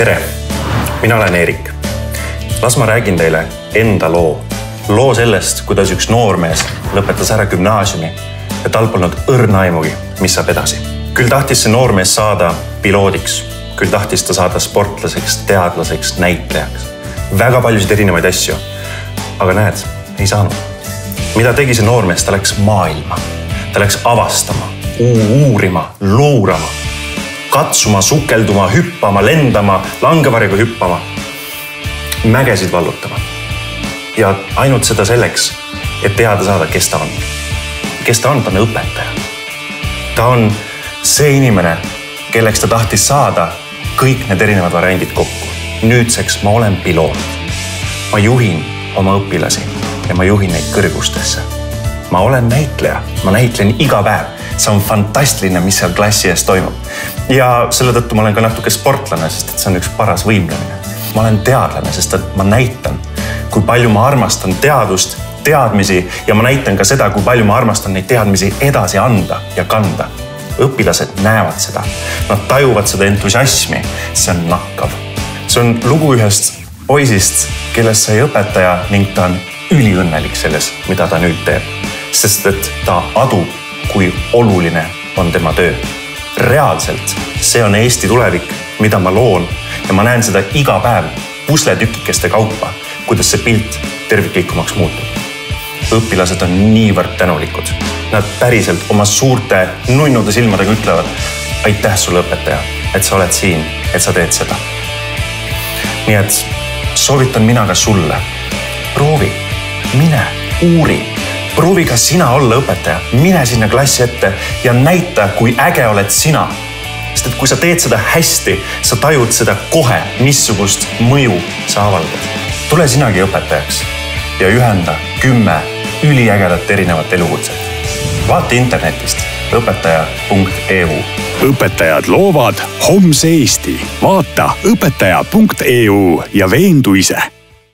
Tere, mina olen Eerik. Las ma räägin teile enda loo. Loo sellest, kuidas üks noormees lõpetas ära gümnaasiumi ja tal polnud õrna aimugi, mis saab edasi. Küll tahtis see noormees saada piloodiks, küll tahtis ta saada sportlaseks, teadlaseks, näitlejaks. Väga paljusid erinevaid asju. Aga näed, ei saanud. Mida tegi see noormees? Ta läks maailma. Ta läks avastama, uurima, lourama, katsuma, sukelduma, hüppama, lendama, langevarjuga hüppama, mägesid vallutama. Ja ainult seda selleks, et teada saada, kes ta on. Kes ta on? Ta on õpetaja. Ta on see inimene, kelleks ta tahtis saada kõik need erinevad variandid kokku. Nüüdseks ma olen piloot. Ma juhin oma õpilasi ja ma juhin neid kõrgustesse. Ma olen näitleja. Ma näitlen iga päev. See on fantastiline, mis seal klassi ees toimub. Ja selle tõttu ma olen ka natuke sportlane, sest see on üks paras võimlemine. Ma olen teadlane, sest ma näitan, kui palju ma armastan teadust, teadmisi ja ma näitan ka seda, kui palju ma armastan neid teadmisi edasi anda ja kanda. Õpilased näevad seda. Nad tajuvad seda entusiasmi. See on nakkav. See on lugu ühest poisist, kellest sai õpetaja ning ta on üliõnnelik selles, mida ta nüüd teeb. Sest et ta adub, kui oluline on tema töö. Reaalselt see on Eesti tulevik, mida ma loon ja ma näen seda iga päev pusletükikeste kaupa, kuidas see pilt terviklikumaks muutub. Õpilased on niivõrd tänulikud. Nad päriselt oma suurte nunnude silmadega ütlevad, aitäh sulle õpetaja, et sa oled siin, et sa teed seda. Nii et soovitan mina ka sulle. Proovi, mine, uuri. Proovi ka sina olla õpetaja. Mine sinna klassi ette ja näita, kui äge oled sina. Sest et kui sa teed seda hästi, sa tajud seda kohe, missugust mõju sa avaldad. Tule sinagi õpetajaks ja ühenda 10 üliägedat erinevat elukutset. Vaata internetist õpetaja.eu. Õpetajad loovad homse Eesti. Vaata õpetaja.eu ja veendu ise.